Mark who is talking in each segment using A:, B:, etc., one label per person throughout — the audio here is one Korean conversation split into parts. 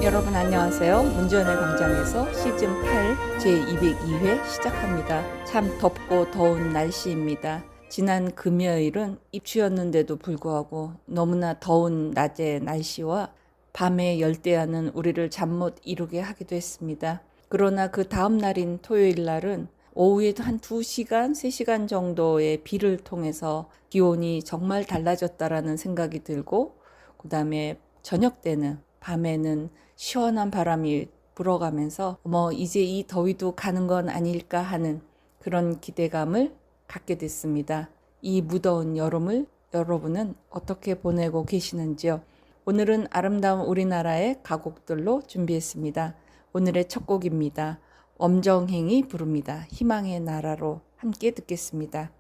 A: 여러분 안녕하세요. 문전의 광장에서 시즌 8 제202회 시작합니다. 참 덥고 더운 날씨입니다. 지난 금요일은 입추였는데도 불구하고 너무나 더운 낮의 날씨와 밤에 열대야는 우리를 잠 못 이루게 하기도 했습니다. 그러나 그 다음 날인 토요일 날은 오후에 한 2시간, 3시간 정도의 비를 통해서 기온이 정말 달라졌다라는 생각이 들고, 그 다음에 저녁 때는, 밤에는 시원한 바람이 불어가면서 이제 이 더위도 가는 건 아닐까 하는 그런 기대감을 갖게 됐습니다. 이 무더운 여름을 여러분은 어떻게 보내고 계시는지요? 오늘은 아름다운 우리나라의 가곡들로 준비했습니다. 오늘의 첫 곡입니다. 엄정행이 부릅니다. 희망의 나라로 함께 듣겠습니다.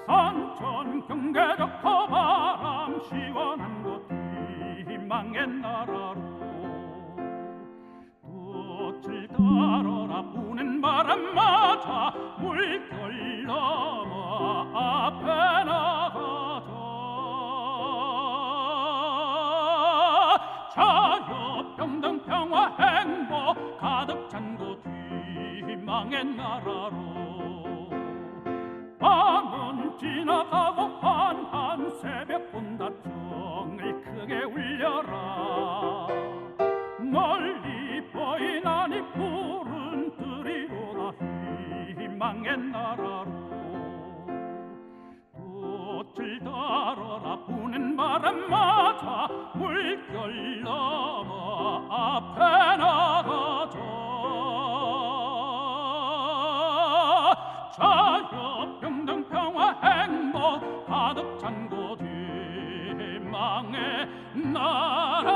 B: 산천 경계 좋고 바람 시원한 곳 희망의 나라로 돛을 달아라 부는 바람 맞아 물결 넘어 앞에 나가자 자유 평등 평화 행복 가득 찬 곳 희망의 나라로 밤은 지나가고 환한 새벽 본다청을 크게 울려라 멀리 보이나니 푸른 들이로다 희망의 나라로 돛을 달아라 부는 바람 맞아 물결 넘어 앞에 나가자 자유 평등 평화 행복 가득 찬 곳 희망의 나라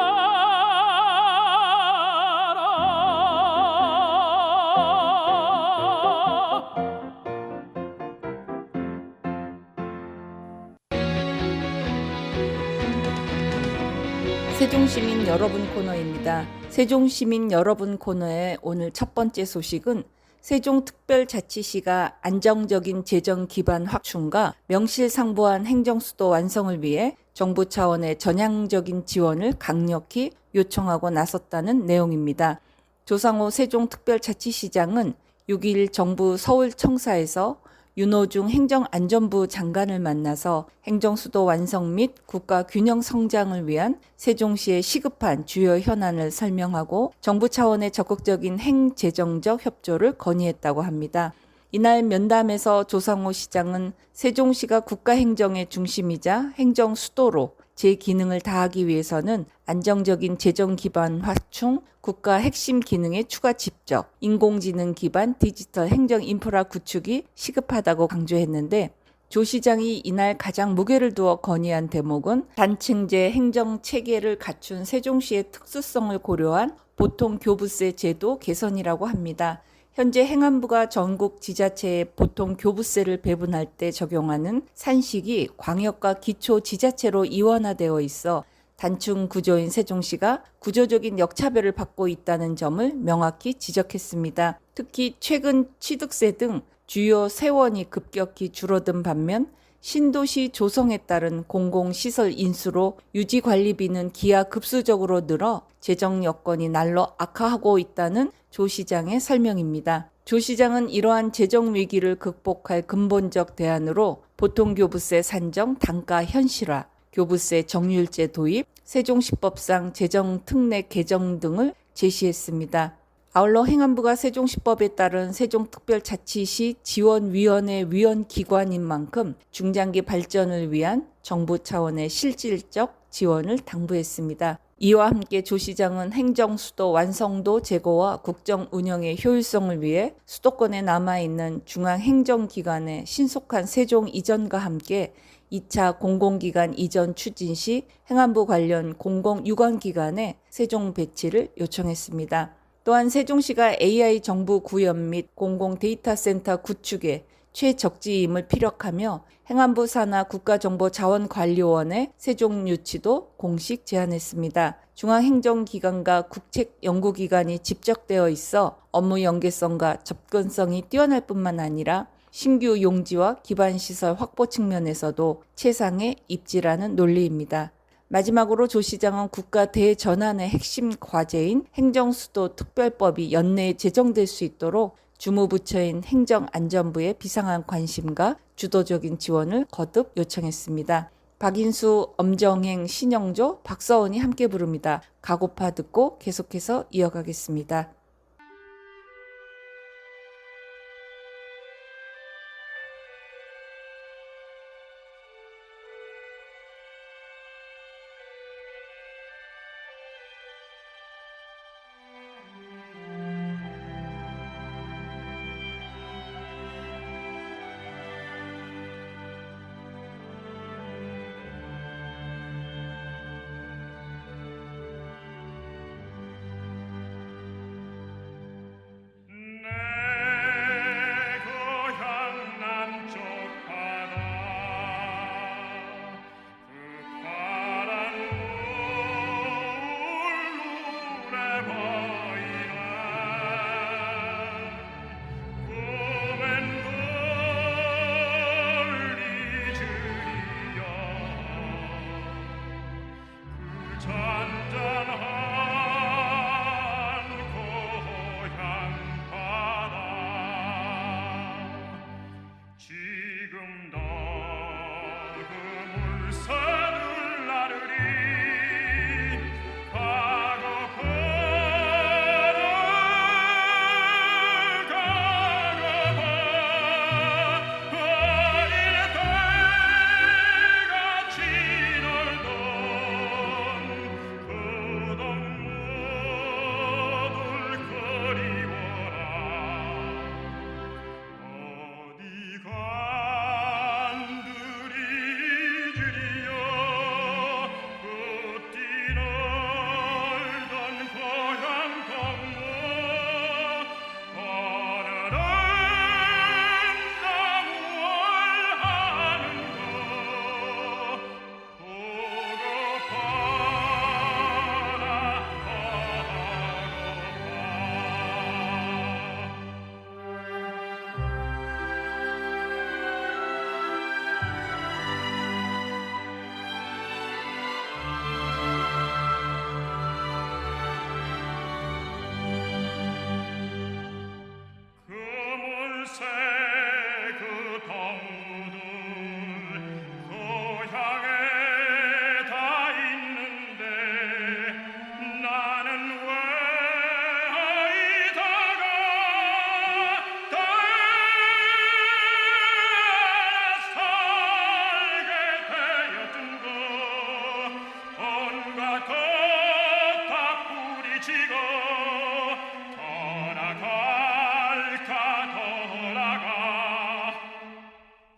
A: 세종시민 여러분 코너입니다. 세종시민 여러분 코너의 오늘 첫 번째 소식은 세종특별자치시가 안정적인 재정 기반 확충과 명실상부한 행정수도 완성을 위해 정부 차원의 전향적인 지원을 강력히 요청하고 나섰다는 내용입니다. 조상호 세종특별자치시장은 6일 정부 서울청사에서 윤호중 행정안전부 장관을 만나서 행정수도 완성 및 국가균형 성장을 위한 세종시의 시급한 주요 현안을 설명하고 정부 차원의 적극적인 행재정적 협조를 건의했다고 합니다. 이날 면담에서 조상호 시장은 세종시가 국가행정의 중심이자 행정수도로 제 기능을 다하기 위해서는 안정적인 재정 기반 확충, 국가 핵심 기능의 추가 집적, 인공지능 기반 디지털 행정 인프라 구축이 시급하다고 강조했는데 조 시장이 이날 가장 무게를 두어 건의한 대목은 단층제 행정 체계를 갖춘 세종시의 특수성을 고려한 보통교부세 제도 개선이라고 합니다. 현재 행안부가 전국 지자체에 보통교부세를 배분할 때 적용하는 산식이 광역과 기초지자체로 이원화되어 있어 단층 구조인 세종시가 구조적인 역차별을 받고 있다는 점을 명확히 지적했습니다. 특히 최근 취득세 등 주요 세원이 급격히 줄어든 반면 신도시 조성에 따른 공공시설 인수로 유지관리비는 기하급수적으로 늘어 재정 여건이 날로 악화하고 있다는 조 시장의 설명입니다. 조 시장은 이러한 재정 위기를 극복할 근본적 대안으로 보통교부세 산정 단가 현실화, 교부세 정률제 도입, 세종시법상 재정특례 개정 등을 제시했습니다. 아울러 행안부가 세종시법에 따른 세종특별자치시 지원위원회 위원기관인 만큼 중장기 발전을 위한 정부 차원의 실질적 지원을 당부했습니다. 이와 함께 조 시장은 행정수도 완성도 제고와 국정 운영의 효율성을 위해 수도권에 남아있는 중앙행정기관의 신속한 세종 이전과 함께 2차 공공기관 이전 추진 시 행안부 관련 공공유관기관의 세종 배치를 요청했습니다. 또한 세종시가 AI 정부 구현 및 공공 데이터센터 구축에 최적지임을 피력하며 행안부 산하 국가정보자원관리원의 세종유치도 공식 제안했습니다. 중앙행정기관과 국책연구기관이 집적되어 있어 업무 연계성과 접근성이 뛰어날 뿐만 아니라 신규 용지와 기반시설 확보 측면에서도 최상의 입지라는 논리입니다. 마지막으로 조 시장은 국가 대전환의 핵심 과제인 행정수도 특별법이 연내에 제정될 수 있도록 주무부처인 행정안전부의 비상한 관심과 주도적인 지원을 거듭 요청했습니다. 박인수, 엄정행, 신영조, 박서원이 함께 부릅니다. 가고파 듣고 계속해서 이어가겠습니다.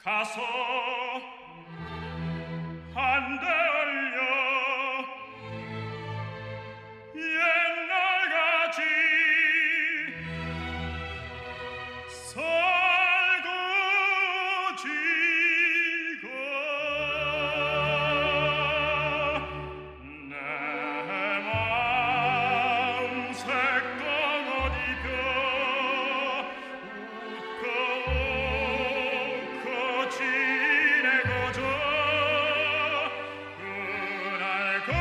B: 가서 한대 얼려 옛날같이 살고 지고 내 마음 색동어디 펴 웃고 지내고저 그날 그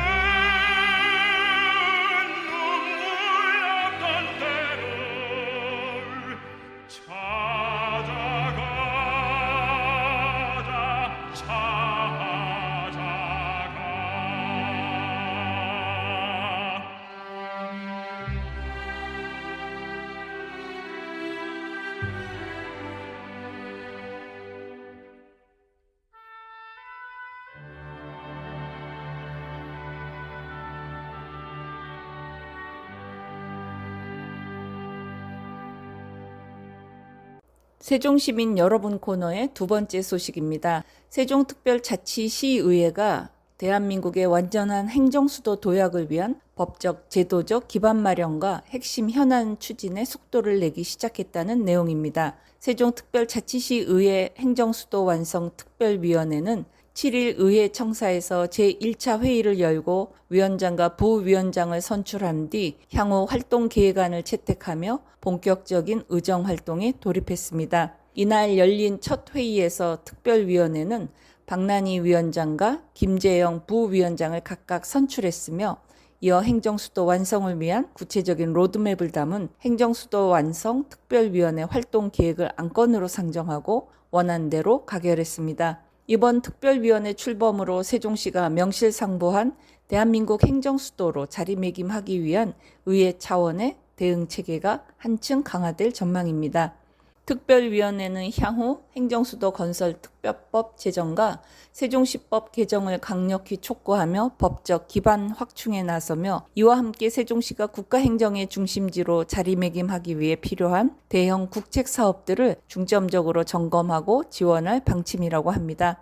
B: 눈물 없던 때를 찾아가
A: 세종시민 여러분 코너의 두 번째 소식입니다. 세종특별자치시의회가 대한민국의 완전한 행정수도 도약을 위한 법적, 제도적 기반 마련과 핵심 현안 추진에 속도를 내기 시작했다는 내용입니다. 세종특별자치시 의회 행정수도 완성 특별위원회는 7일 의회 청사에서 제1차 회의를 열고 위원장과 부위원장을 선출한 뒤 향후 활동 계획안을 채택하며 본격적인 의정 활동에 돌입했습니다. 이날 열린 첫 회의에서 특별위원회는 박난희 위원장과 김재영 부위원장을 각각 선출했으며 이어 행정수도 완성을 위한 구체적인 로드맵을 담은 행정수도 완성 특별위원회 활동 계획을 안건으로 상정하고 원안대로 가결했습니다. 이번 특별위원회 출범으로 세종시가 명실상부한 대한민국 행정수도로 자리매김하기 위한 의회 차원의 대응 체계가 한층 강화될 전망입니다. 특별위원회는 향후 행정수도 건설 특별법 제정과 세종시법 개정을 강력히 촉구하며 법적 기반 확충에 나서며 이와 함께 세종시가 국가행정의 중심지로 자리매김하기 위해 필요한 대형 국책 사업들을 중점적으로 점검하고 지원할 방침이라고 합니다.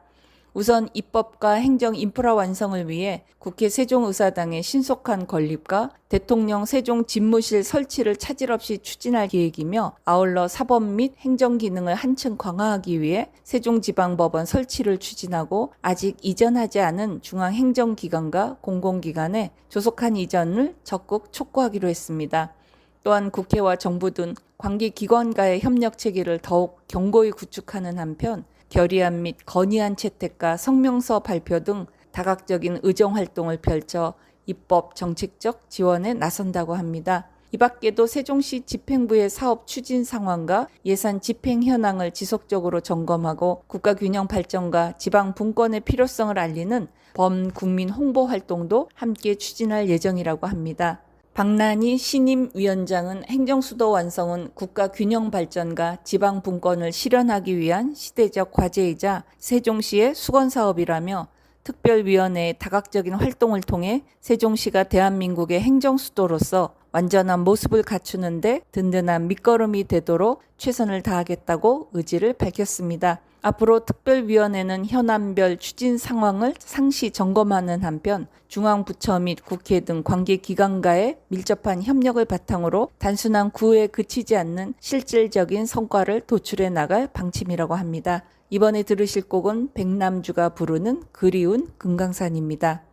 A: 우선 입법과 행정 인프라 완성을 위해 국회 세종의사당의 신속한 건립과 대통령 세종 집무실 설치를 차질 없이 추진할 계획이며 아울러 사법 및 행정 기능을 한층 강화하기 위해 세종지방법원 설치를 추진하고 아직 이전하지 않은 중앙행정기관과 공공기관의 조속한 이전을 적극 촉구하기로 했습니다. 또한 국회와 정부 등 관계기관과의 협력 체계를 더욱 견고히 구축하는 한편 결의안 및 건의안 채택과 성명서 발표 등 다각적인 의정 활동을 펼쳐 입법 정책적 지원에 나선다고 합니다. 이 밖에도 세종시 집행부의 사업 추진 상황과 예산 집행 현황을 지속적으로 점검하고 국가균형 발전과 지방 분권의 필요성을 알리는 범국민 홍보 활동도 함께 추진할 예정이라고 합니다. 박난희 신임 위원장은 행정수도 완성은 국가 균형 발전과 지방 분권을 실현하기 위한 시대적 과제이자 세종시의 수건 사업이라며 특별위원회의 다각적인 활동을 통해 세종시가 대한민국의 행정수도로서 완전한 모습을 갖추는 데 든든한 밑거름이 되도록 최선을 다하겠다고 의지를 밝혔습니다. 앞으로 특별위원회는 현안별 추진 상황을 상시 점검하는 한편 중앙부처 및 국회 등 관계기관과의 밀접한 협력을 바탕으로 단순한 구호에 그치지 않는 실질적인 성과를 도출해 나갈 방침이라고 합니다. 이번에 들으실 곡은 백남주가 부르는 그리운 금강산입니다.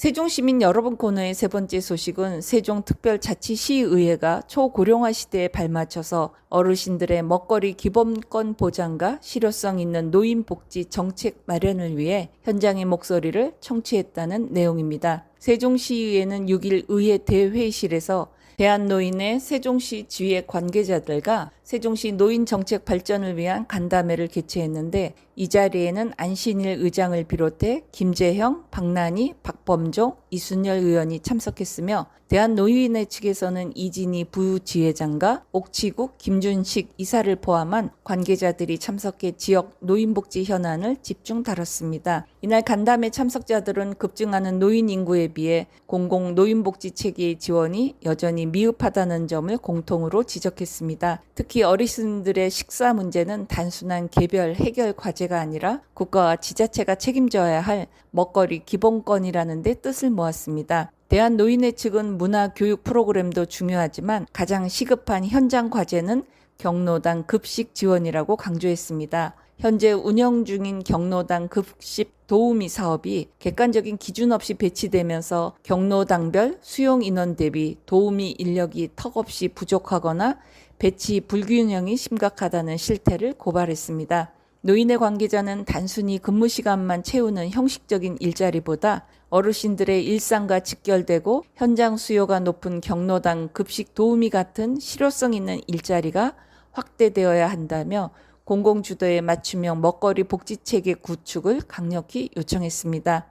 A: 세종시민 여러분 코너의 세 번째 소식은 세종특별자치시의회가 초고령화 시대에 발맞춰서 어르신들의 먹거리 기본권 보장과 실효성 있는 노인복지 정책 마련을 위해 현장의 목소리를 청취했다는 내용입니다. 세종시의회는 6일 의회 대회의실에서 대한노인의 세종시 지회 관계자들과 세종시 노인 정책 발전을 위한 간담회를 개최했는데 이 자리에는 안신일 의장을 비롯해 김재형, 박난희, 박범종, 이순열 의원이 참석했으며 대한노인회 측에서는 이진희 부지회장과 옥치국, 김준식 이사를 포함한 관계자들이 참석해 지역 노인복지 현안을 집중 다뤘습니다. 이날 간담회 참석자들은 급증하는 노인 인구에 비해 공공 노인복지 체계의 지원이 여전히 미흡하다는 점을 공통으로 지적했습니다. 특히 어르신들의 식사 문제는 단순한 개별 해결 과제가 아니라 국가와 지자체가 책임져야 할 먹거리 기본권이라는 데 뜻을 모았습니다. 대한노인회 측은 문화교육 프로그램도 중요하지만 가장 시급한 현장 과제는 경로당 급식 지원이라고 강조했습니다. 현재 운영 중인 경로당 급식 도우미 사업이 객관적인 기준 없이 배치되면서 경로당별 수용 인원 대비 도우미 인력이 턱없이 부족하거나 배치 불균형이 심각하다는 실태를 고발했습니다. 노인회 관계자는 단순히 근무 시간만 채우는 형식적인 일자리보다 어르신들의 일상과 직결되고 현장 수요가 높은 경로당 급식 도우미 같은 실효성 있는 일자리가 확대되어야 한다며 공공주도의 맞춤형 먹거리 복지체계 구축을 강력히 요청했습니다.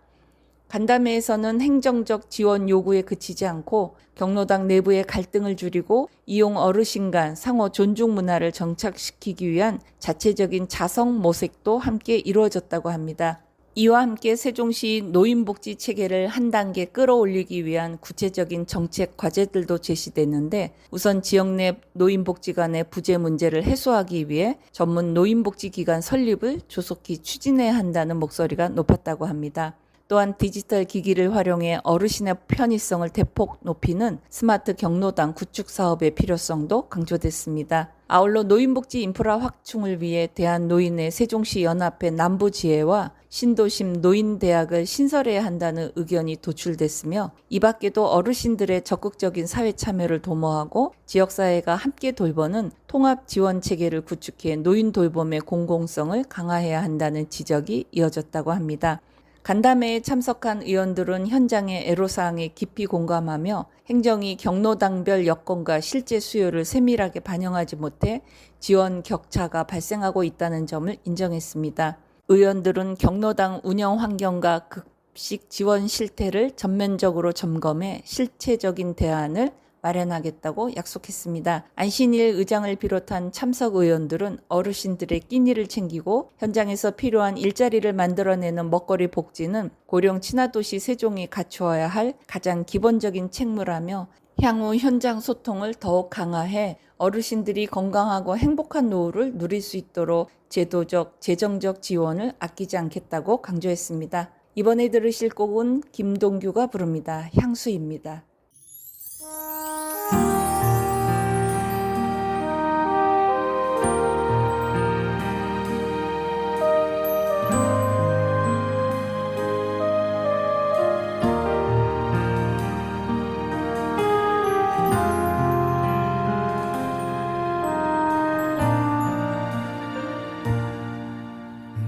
A: 간담회에서는 행정적 지원 요구에 그치지 않고 경로당 내부의 갈등을 줄이고 이용 어르신 간 상호 존중 문화를 정착시키기 위한 자체적인 자성 모색도 함께 이루어졌다고 합니다. 이와 함께 세종시 노인복지 체계를 한 단계 끌어올리기 위한 구체적인 정책 과제들도 제시됐는데 우선 지역 내 노인복지 간의 부재 문제를 해소하기 위해 전문 노인복지기관 설립을 조속히 추진해야 한다는 목소리가 높았다고 합니다. 또한 디지털 기기를 활용해 어르신의 편의성을 대폭 높이는 스마트 경로당 구축 사업의 필요성도 강조됐습니다. 아울러 노인복지 인프라 확충을 위해 대한노인회 세종시 연합회 남부지회와 신도심 노인대학을 신설해야 한다는 의견이 도출됐으며 이 밖에도 어르신들의 적극적인 사회 참여를 도모하고 지역사회가 함께 돌보는 통합지원체계를 구축해 노인 돌봄의 공공성을 강화해야 한다는 지적이 이어졌다고 합니다. 간담회에 참석한 의원들은 현장의 애로사항에 깊이 공감하며 행정이 경로당별 여건과 실제 수요를 세밀하게 반영하지 못해 지원 격차가 발생하고 있다는 점을 인정했습니다. 의원들은 경로당 운영 환경과 급식 지원 실태를 전면적으로 점검해 실체적인 대안을 마련하겠다고 약속했습니다. 안신일 의장을 비롯한 참석 의원들은 어르신들의 끼니를 챙기고 현장에서 필요한 일자리를 만들어내는 먹거리 복지는 고령 친화도시 세종이 갖추어야 할 가장 기본적인 책무라며 향후 현장 소통을 더욱 강화해 어르신들이 건강하고 행복한 노후를 누릴 수 있도록 제도적, 재정적 지원을 아끼지 않겠다고 강조했습니다. 이번에 들으실 곡은 김동규가 부릅니다. 향수입니다.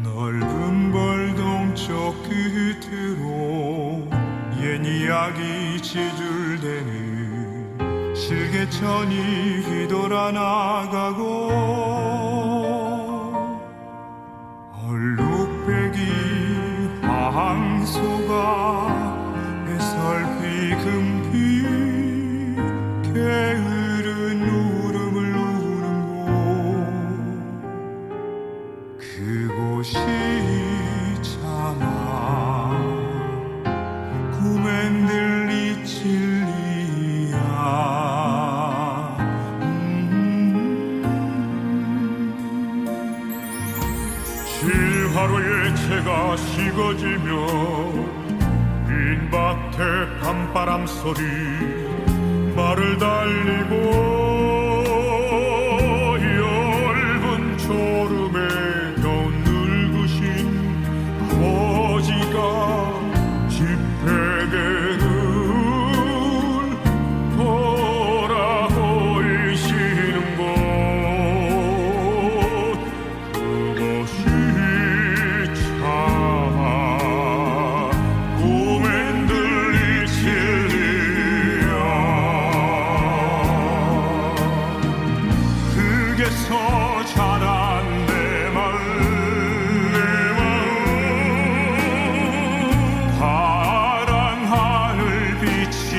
C: 넓은 벌동 저 끝으로 옛 이야기 지줄대는 실개천이 휘돌아 나가고 얼룩배기 황소가 배설피 금빛 게으른 울음을 우는 곳 그곳이 참아 익어지며 빈 밭에 밤바람 소리 말을 달리고 엷은 졸음에 겨우 늙으신 아버지가 집회계를 돌아보이시는 곳 그것이 참 꿈엔 들리 진리야 흙에서 자란 내 마음 파란 하늘 빛이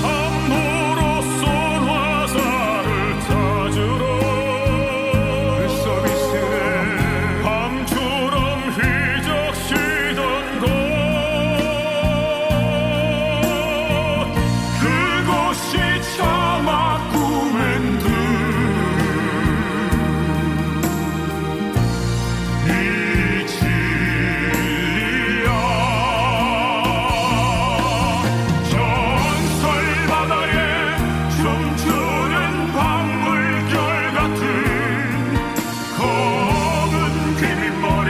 C: 함부로 쏜 화살을 찾으러 그 서비스에 밤처럼 휘적시던 곳 그곳이 차마 꿈엔 이 진리야 전설 바다에 춤추는 박물결 같은 검은 귀밑머리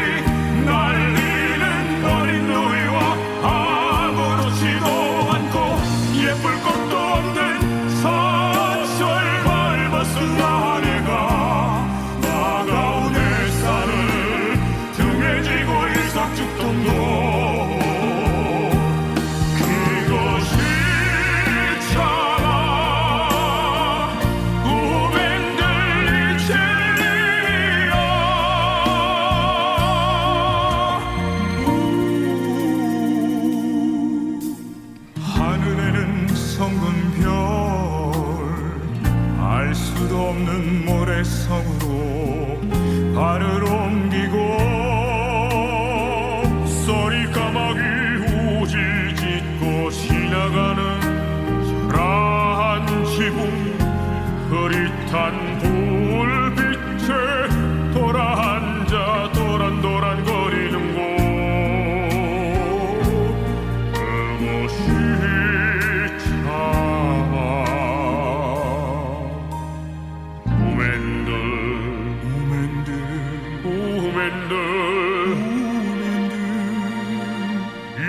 C: 날리는 어린 누이와 아무렇지도 않고 예쁠 것도 없는 사철 밟았은 아내가 나가운 햇살을 등에 지고 일석죽동도 그것이 참아 꿈엔 들린 진리야 하늘에는 성근 별 알 수도 없는 모래성으로 발을 옮기고 쏘리 까마귀 우지 짓고 지나가는 초라한 지붕 흐릿한 불빛에 돌아앉아 도란도란거리는 곳 그것이 참아 우맨들 이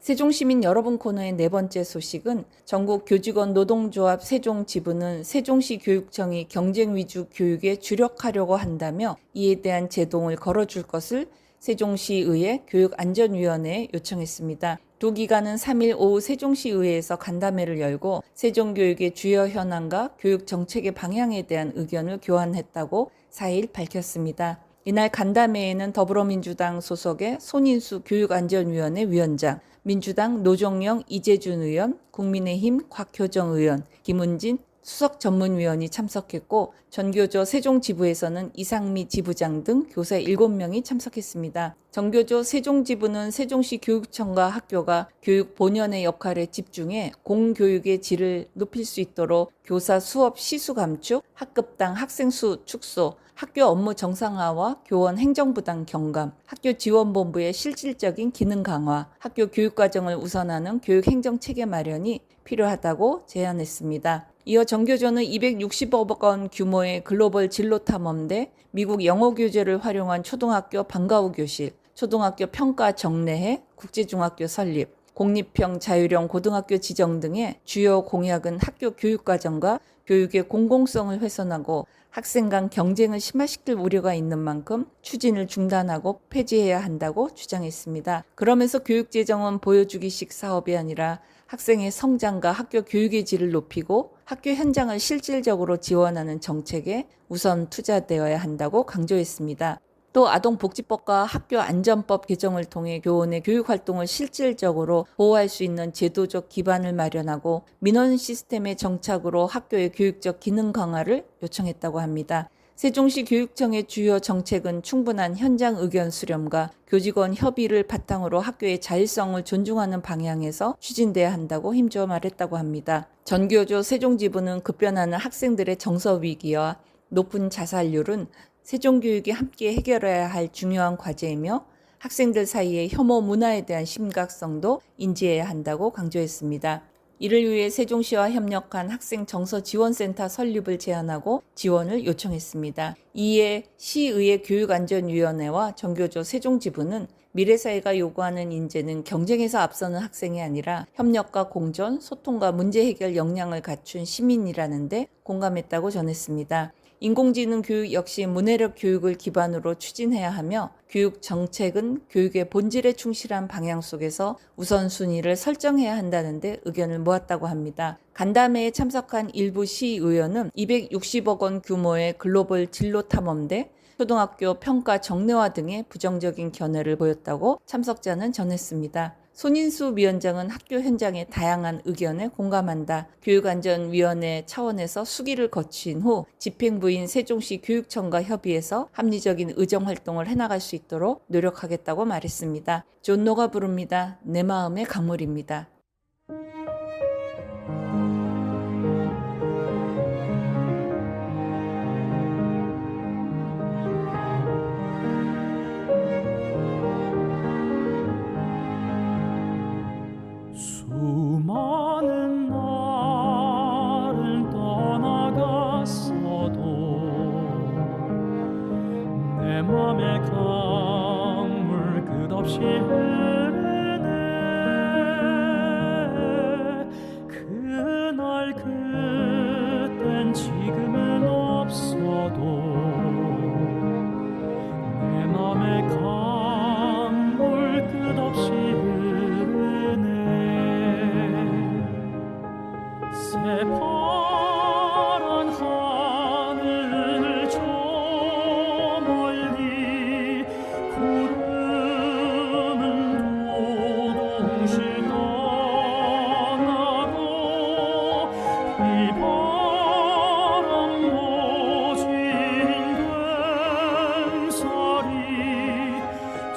A: 세종시민 여러분 코너의 네 번째 소식은 전국 교직원 노동조합 세종지부는 세종시 교육청이 경쟁 위주 교육에 주력하려고 한다며 이에 대한 제동을 걸어줄 것을 세종시의회 교육안전위원회에 요청했습니다. 두 기관은 3일 오후 세종시의회에서 간담회를 열고 세종교육의 주요 현황과 교육 정책의 방향에 대한 의견을 교환했다고 4일 밝혔습니다. 이날 간담회에는 더불어민주당 소속의 손인수 교육안전위원회 위원장, 민주당 노정영 이재준 의원, 국민의힘 곽효정 의원, 김은진 수석 전문위원이 참석했고 전교조 세종지부에서는 이상미 지부장 등 교사 7명이 참석했습니다. 전교조 세종지부는 세종시 교육청과 학교가 교육 본연의 역할에 집중해 공교육의 질을 높일 수 있도록 교사 수업 시수 감축, 학급당 학생 수 축소, 학교 업무 정상화와 교원 행정부담 경감, 학교 지원본부의 실질적인 기능 강화, 학교 교육과정을 우선하는 교육행정체계 마련이 필요하다고 제안했습니다. 이어 전교조는 260억 원 규모의 글로벌 진로탐험대, 미국 영어 교재를 활용한 초등학교 방과후 교실, 초등학교 평가 정례회, 국제중학교 설립, 공립형 자율형 고등학교 지정 등의 주요 공약은 학교 교육과정과 교육의 공공성을 훼손하고 학생 간 경쟁을 심화시킬 우려가 있는 만큼 추진을 중단하고 폐지해야 한다고 주장했습니다. 그러면서 교육재정은 보여주기식 사업이 아니라 학생의 성장과 학교 교육의 질을 높이고 학교 현장을 실질적으로 지원하는 정책에 우선 투자되어야 한다고 강조했습니다. 또 아동복지법과 학교안전법 개정을 통해 교원의 교육활동을 실질적으로 보호할 수 있는 제도적 기반을 마련하고 민원 시스템의 정착으로 학교의 교육적 기능 강화를 요청했다고 합니다. 세종시 교육청의 주요 정책은 충분한 현장 의견 수렴과 교직원 협의를 바탕으로 학교의 자율성을 존중하는 방향에서 추진돼야 한다고 힘주어 말했다고 합니다. 전교조 세종지부는 급변하는 학생들의 정서 위기와 높은 자살률은 세종교육이 함께 해결해야 할 중요한 과제이며 학생들 사이의 혐오 문화에 대한 심각성도 인지해야 한다고 강조했습니다. 이를 위해 세종시와 협력한 학생 정서지원센터 설립을 제안하고 지원을 요청했습니다. 이에 시의회 교육안전위원회와 전교조 세종지부는 미래사회가 요구하는 인재는 경쟁에서 앞서는 학생이 아니라 협력과 공존, 소통과 문제 해결 역량을 갖춘 시민이라는데 공감했다고 전했습니다. 인공지능 교육 역시 문해력 교육을 기반으로 추진해야 하며 교육 정책은 교육의 본질에 충실한 방향 속에서 우선순위를 설정해야 한다는데 의견을 모았다고 합니다. 간담회에 참석한 일부 시의원은 260억 원 규모의 글로벌 진로 탐험대, 초등학교 평가 정례화 등의 부정적인 견해를 보였다고 참석자는 전했습니다. 손인수 위원장은 학교 현장의 다양한 의견에 공감한다. 교육안전위원회 차원에서 수기를 거친 후 집행부인 세종시 교육청과 협의해서 합리적인 의정활동을 해나갈 수 있도록 노력하겠다고 말했습니다. 존노가 부릅니다. 내 마음의 강물입니다.
B: 수많은 날을 떠나갔어도 내 맘의 강물 끝없이 흐르네. 그날 그땐 지금은 없어도 내 맘의 강물 끝없이 새파란 하늘 저 멀리 구름은 도동시 떠나고 비바람 모진 된살이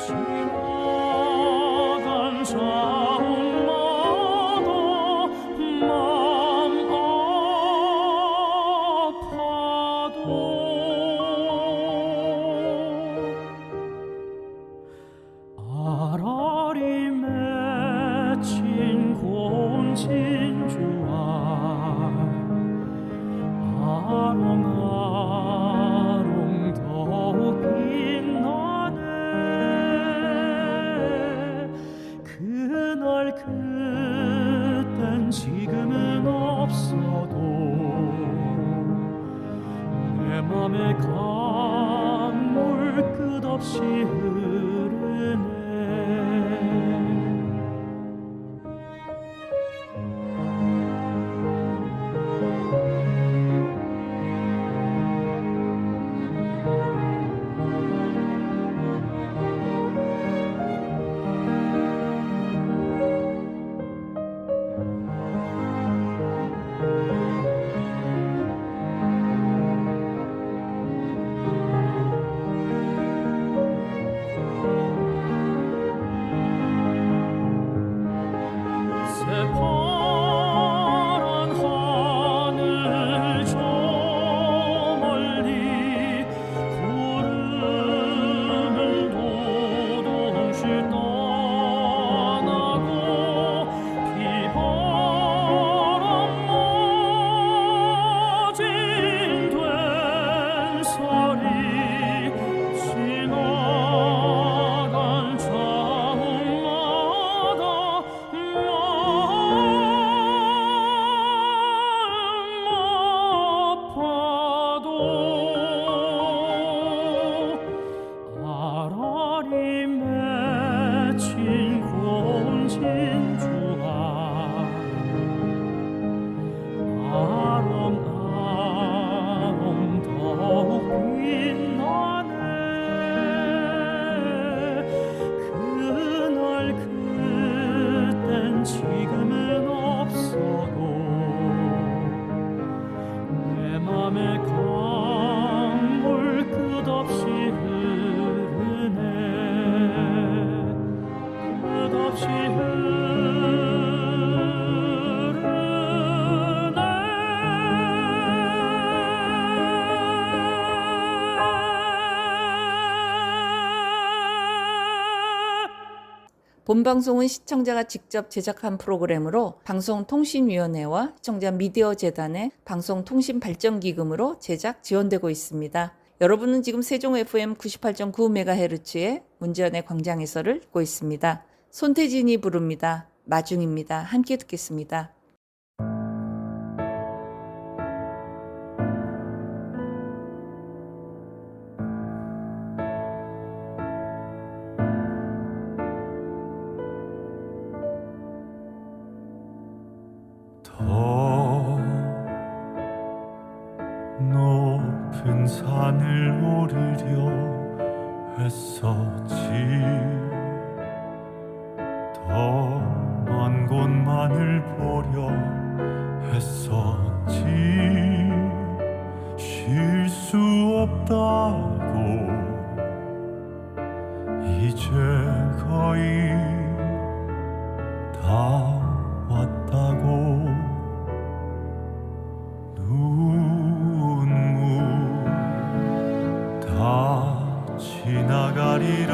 B: 지나간 자운마다 아라리 맺힌 고운 진주와 아롱아롱 더욱 빛나네. 그날 그땐 지금은 없어도 내 맘의 강물 끝없이 흐르네. 새파란 하늘 저 멀리 구름은 도동시 떠나고 비바람 모진 된살이 지나간 자운마다
A: 본 방송은 시청자가 직접 제작한 프로그램으로 방송통신위원회와 시청자 미디어재단의 방송통신발전기금으로 제작 지원되고 있습니다. 여러분은 지금 세종 FM 98.9MHz의 문재현의 광장에서를 듣고 있습니다. 손태진이 부릅니다. 마중입니다. 함께 듣겠습니다.
D: 더 높은 산을 오르려 했었지. 더 먼 곳만을 보려 했었지. 쉴 수 없다고 이제 거의 다 왔다고. 눈물 다 지나가리라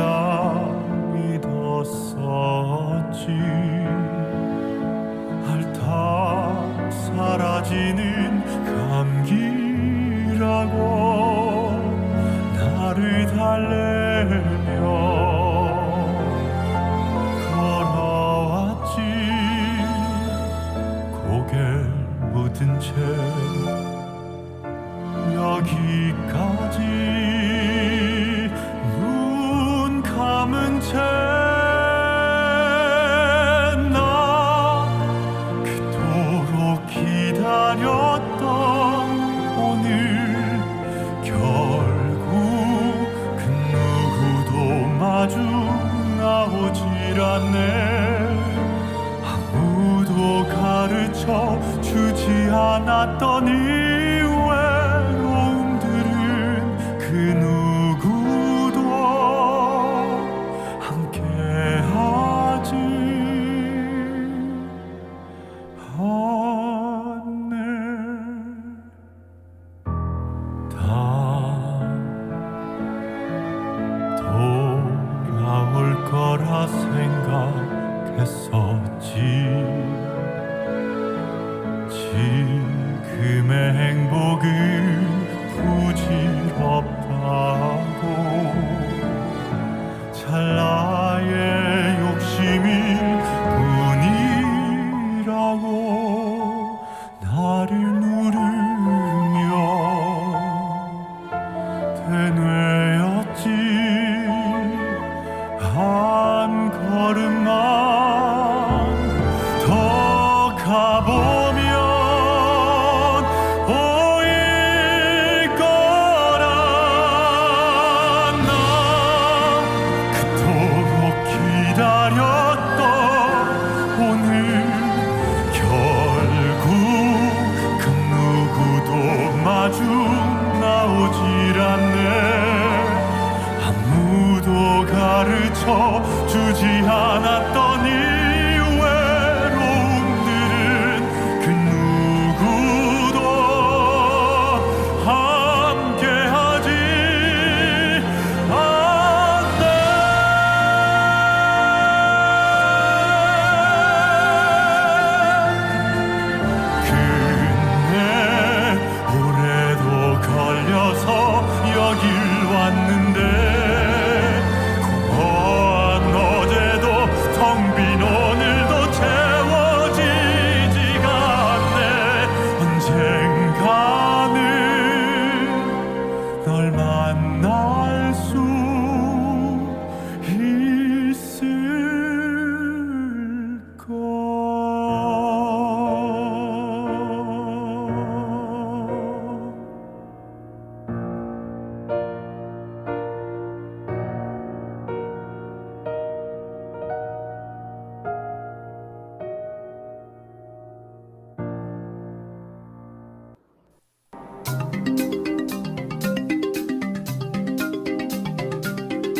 D: 믿었었지. 핥아 사라지는 감기라고 나를 달래며 걸어왔지. 고개를 묻은 채 여기까지 눈 감은 채 나 그토록 기다렸던 오늘 결국 그 누구도 마주 나오질 않네. 아무도 가르쳐 주지 않았던 이 외로움들은 그 누구도 함께하지 않네. 다 돌아올 거라 생각했었지. 지금의 행복은 부질없다고. 찰나의 욕심일 뿐이라고 나를 누르며 되뇌었지. 한 걸음만 더 가보면 오일 거라. 나 그토록 기다렸던 오늘 결국 그 누구도 마주 나오질 않네. 아무도 가르쳐 주지 않았던 이 외로움들은 그 누구도 함께하지 않네. 근데 오래도 걸려서 여길 왔는데 고마운 어제도 텅 빈 오늘도 채워지지가 않네. 언젠가는 널 만날 수 있을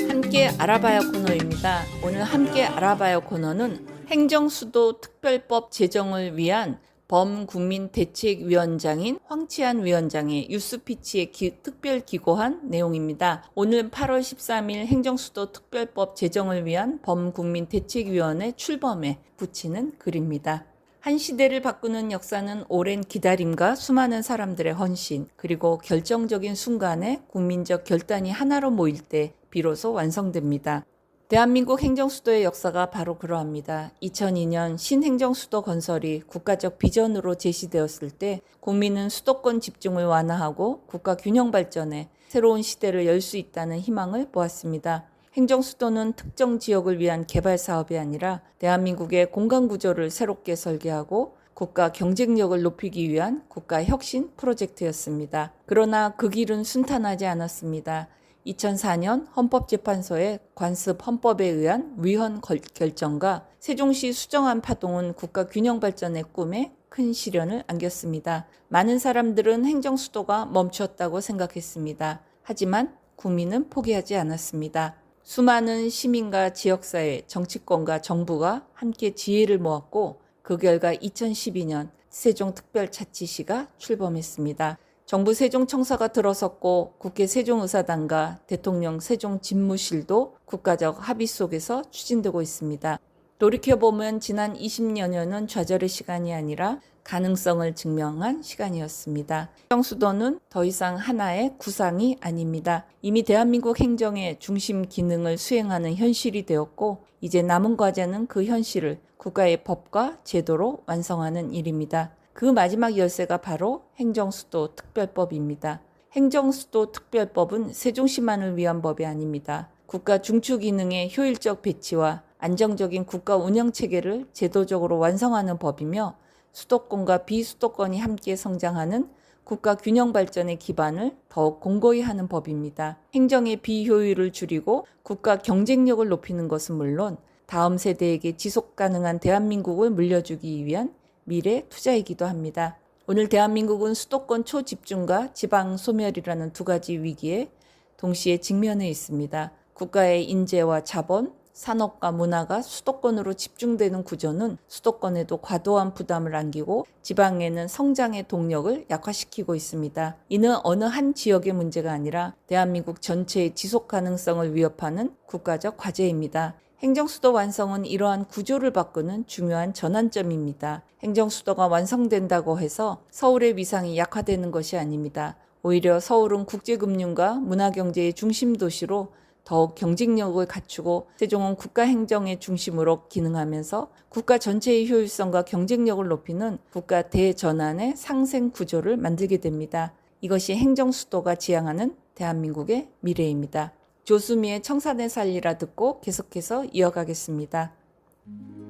A: 함께 알아봐요 코너입니다. 오늘 함께 알아봐요 코너는 행정수도 특별법 제정을 위한 범국민대책위원장인 황치안 위원장의 뉴스피치에 특별 기고한 내용입니다. 오늘 8월 13일 행정수도 특별법 제정을 위한 범국민대책위원회 출범에 붙이는 글입니다. 한 시대를 바꾸는 역사는 오랜 기다림과 수많은 사람들의 헌신, 그리고 결정적인 순간에 국민적 결단이 하나로 모일 때 비로소 완성됩니다. 대한민국 행정수도의 역사가 바로 그러합니다. 2002년 신행정수도 건설이 국가적 비전으로 제시되었을 때 국민은 수도권 집중을 완화하고 국가 균형 발전에 새로운 시대를 열 수 있다는 희망을 보았습니다. 행정수도는 특정 지역을 위한 개발 사업이 아니라 대한민국의 공간구조를 새롭게 설계하고 국가 경쟁력을 높이기 위한 국가 혁신 프로젝트였습니다. 그러나 그 길은 순탄하지 않았습니다. 2004년 헌법재판소의 관습 헌법에 의한 위헌 결정과 세종시 수정안 파동은 국가 균형 발전의 꿈에 큰 시련을 안겼습니다. 많은 사람들은 행정수도가 멈추었다고 생각했습니다. 하지만 국민은 포기하지 않았습니다. 수많은 시민과 지역사회, 정치권과 정부가 함께 지혜를 모았고 그 결과 2012년 세종특별자치시가 출범했습니다. 정부 세종청사가 들어섰고 국회 세종의사당과 대통령 세종집무실도 국가적 합의 속에서 추진되고 있습니다. 돌이켜보면 지난 20여 년은 좌절의 시간이 아니라 가능성을 증명한 시간이었습니다. 행정수도는 더 이상 하나의 구상이 아닙니다. 이미 대한민국 행정의 중심 기능을 수행하는 현실이 되었고 이제 남은 과제는 그 현실을 국가의 법과 제도로 완성하는 일입니다. 그 마지막 열쇠가 바로 행정수도 특별법입니다. 행정수도 특별법은 세종시만을 위한 법이 아닙니다. 국가 중추 기능의 효율적 배치와 안정적인 국가 운영 체계를 제도적으로 완성하는 법이며 수도권과 비수도권이 함께 성장하는 국가 균형 발전의 기반을 더욱 공고히 하는 법입니다. 행정의 비효율을 줄이고 국가 경쟁력을 높이는 것은 물론 다음 세대에게 지속 가능한 대한민국을 물려주기 위한 미래 투자이기도 합니다. 오늘 대한민국은 수도권 초집중과 지방 소멸이라는 두 가지 위기에 동시에 직면해 있습니다. 국가의 인재와 자본, 산업과 문화가 수도권으로 집중되는 구조는 수도권에도 과도한 부담을 안기고 지방에는 성장의 동력을 약화시키고 있습니다. 이는 어느 한 지역의 문제가 아니라 대한민국 전체의 지속 가능성을 위협하는 국가적 과제입니다. 행정수도 완성은 이러한 구조를 바꾸는 중요한 전환점입니다. 행정수도가 완성된다고 해서 서울의 위상이 약화되는 것이 아닙니다. 오히려 서울은 국제금융과 문화경제의 중심 도시로 더욱 경쟁력을 갖추고 세종은 국가행정의 중심으로 기능하면서 국가 전체의 효율성과 경쟁력을 높이는 국가 대전환의 상생 구조를 만들게 됩니다. 이것이 행정수도가 지향하는 대한민국의 미래입니다. 조수미의 청산의 살리라 듣고 계속해서 이어가겠습니다.
B: 이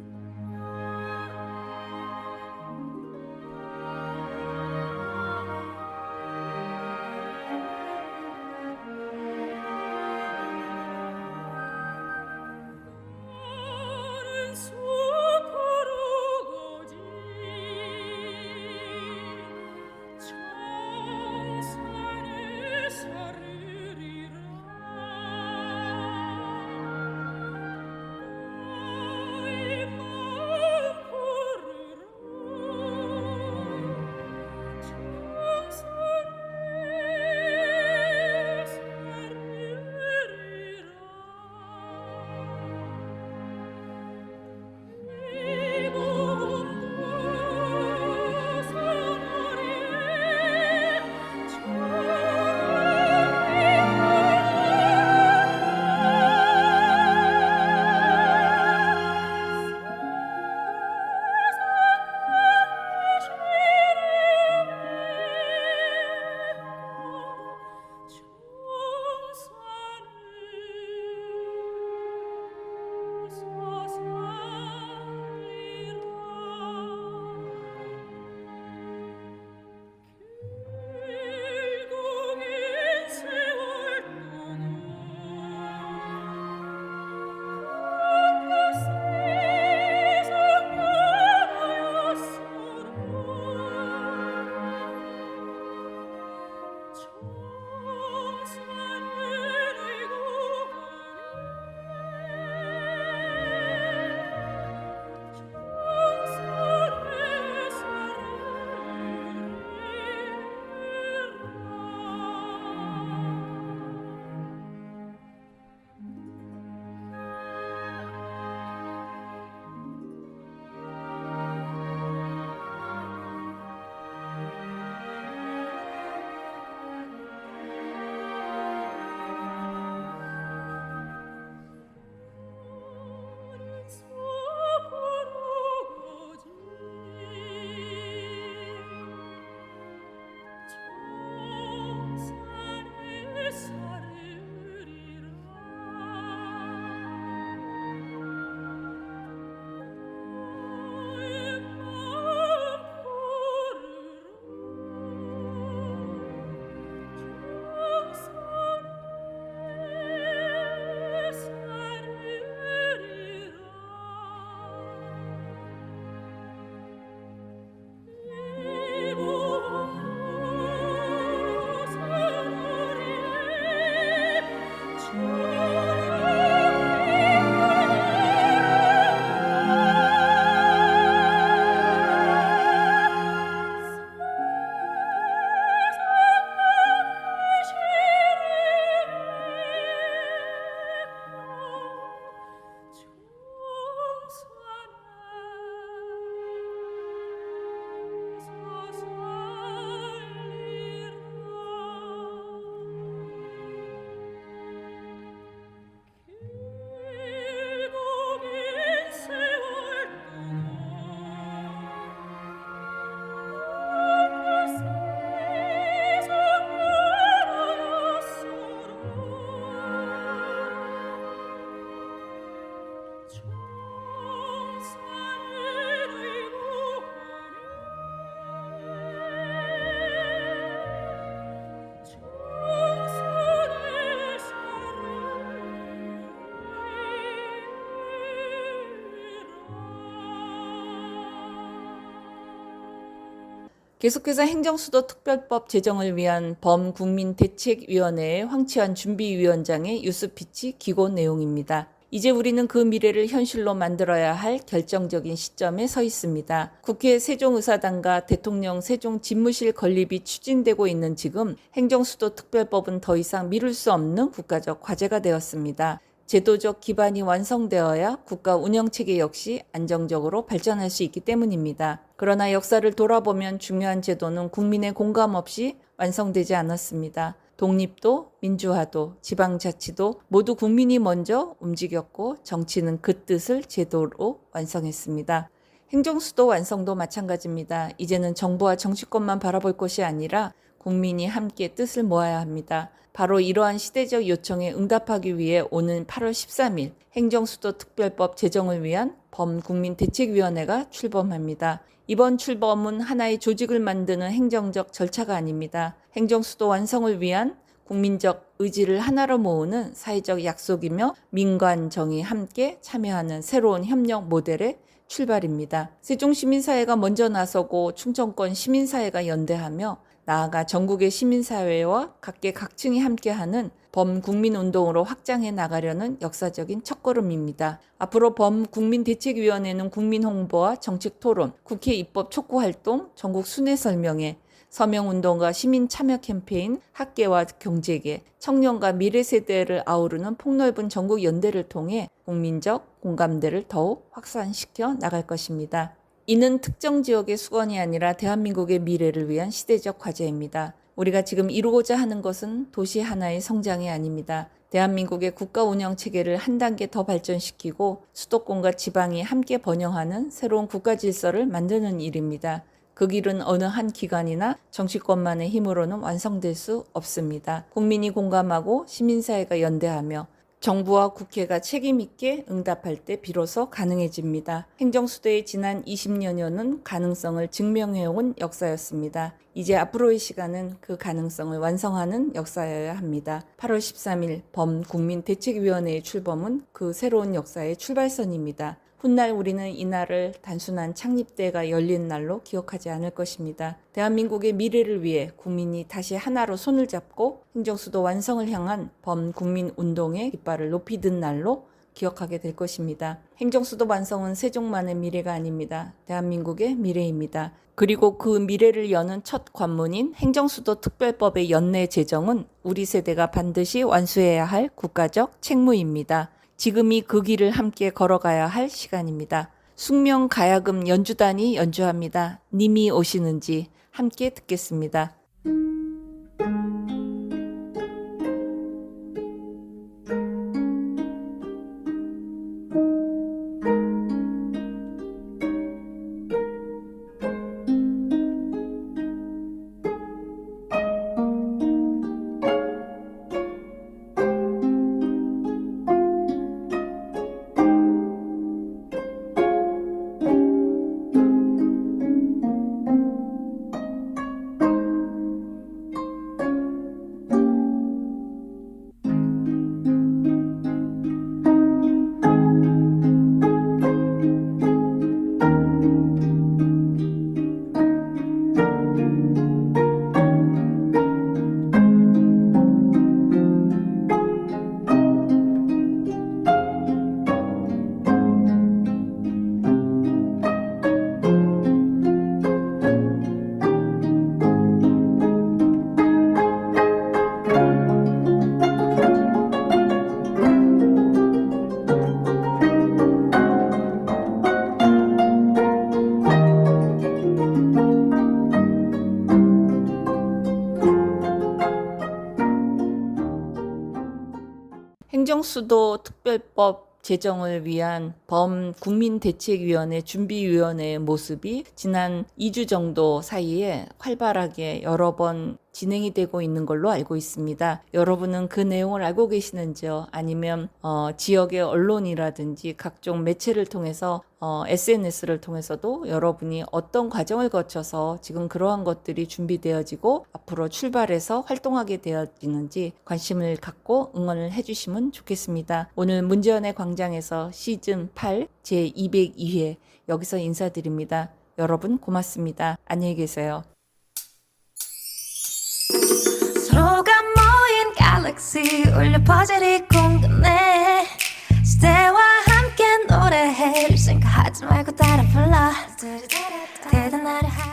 A: 계속해서 행정수도 특별법 제정을 위한 범국민대책위원회의 황치환 준비위원장의 뉴스피치 기고 내용입니다. 이제 우리는 그 미래를 현실로 만들어야 할 결정적인 시점에 서 있습니다. 국회 세종의사당과 대통령 세종집무실 건립이 추진되고 있는 지금 행정수도 특별법은 더 이상 미룰 수 없는 국가적 과제가 되었습니다. 제도적 기반이 완성되어야 국가 운영체계 역시 안정적으로 발전할 수 있기 때문입니다. 그러나 역사를 돌아보면 중요한 제도는 국민의 공감 없이 완성되지 않았습니다. 독립도, 민주화도, 지방자치도 모두 국민이 먼저 움직였고 정치는 그 뜻을 제도로 완성했습니다. 행정수도 완성도 마찬가지입니다. 이제는 정부와 정치권만 바라볼 것이 아니라 국민이 함께 뜻을 모아야 합니다. 바로 이러한 시대적 요청에 응답하기 위해 오는 8월 13일 행정수도 특별법 제정을 위한 범국민대책위원회가 출범합니다. 이번 출범은 하나의 조직을 만드는 행정적 절차가 아닙니다. 행정수도 완성을 위한 국민적 의지를 하나로 모으는 사회적 약속이며 민관, 정의 함께 참여하는 새로운 협력 모델의 출발입니다. 세종시민사회가 먼저 나서고 충청권 시민사회가 연대하며 나아가 전국의 시민사회와 각계각층이 함께하는 범국민운동으로 확장해 나가려는 역사적인 첫걸음입니다. 앞으로 범국민대책위원회는 국민홍보와 정책토론, 국회 입법 촉구활동, 전국 순회설명회, 서명운동과 시민참여 캠페인, 학계와 경제계, 청년과 미래세대를 아우르는 폭넓은 전국 연대를 통해 국민적 공감대를 더욱 확산시켜 나갈 것입니다. 이는 특정 지역의 수건이 아니라 대한민국의 미래를 위한 시대적 과제입니다. 우리가 지금 이루고자 하는 것은 도시 하나의 성장이 아닙니다. 대한민국의 국가 운영 체계를 한 단계 더 발전시키고 수도권과 지방이 함께 번영하는 새로운 국가 질서를 만드는 일입니다. 그 길은 어느 한 기관이나 정치권만의 힘으로는 완성될 수 없습니다. 국민이 공감하고 시민사회가 연대하며 정부와 국회가 책임있게 응답할 때 비로소 가능해집니다. 행정수도의 지난 20여년은 가능성을 증명해온 역사였습니다. 이제 앞으로의 시간은 그 가능성을 완성하는 역사여야 합니다. 8월 13일 범국민대책위원회의 출범은 그 새로운 역사의 출발선입니다. 훗날 우리는 이날을 단순한 창립대가 열린 날로 기억하지 않을 것입니다. 대한민국의 미래를 위해 국민이 다시 하나로 손을 잡고 행정수도 완성을 향한 범국민운동의 깃발을 높이 든 날로 기억하게 될 것입니다. 행정수도 완성은 세종만의 미래가 아닙니다. 대한민국의 미래입니다. 그리고 그 미래를 여는 첫 관문인 행정수도 특별법의 연내 제정은 우리 세대가 반드시 완수해야 할 국가적 책무입니다. 지금이 그 길을 함께 걸어가야 할 시간입니다. 숙명 가야금 연주단이 연주합니다. 님이 오시는지 함께 듣겠습니다. 행정수도 특별법 제정을 위한 범국민대책위원회 준비위원회의 모습이 지난 2주 정도 사이에 활발하게 여러 번 진행이 되고 있는 걸로 알고 있습니다. 여러분은 그 내용을 알고 계시는지요? 아니면 지역의 언론이라든지 각종 매체를 통해서 SNS를 통해서도 여러분이 어떤 과정을 거쳐서 지금 그러한 것들이 준비되어지고 앞으로 출발해서 활동하게 되어지는지 관심을 갖고 응원을 해주시면 좋겠습니다. 오늘 문제연의 광장에서 시즌 8 제202회 여기서 인사드립니다. 여러분 고맙습니다. 안녕히 계세요.
E: galaxy 울려 퍼즐이 궁금해 시대와 함께 노래해 생각하지 말고 따라 불러 대단하려 하지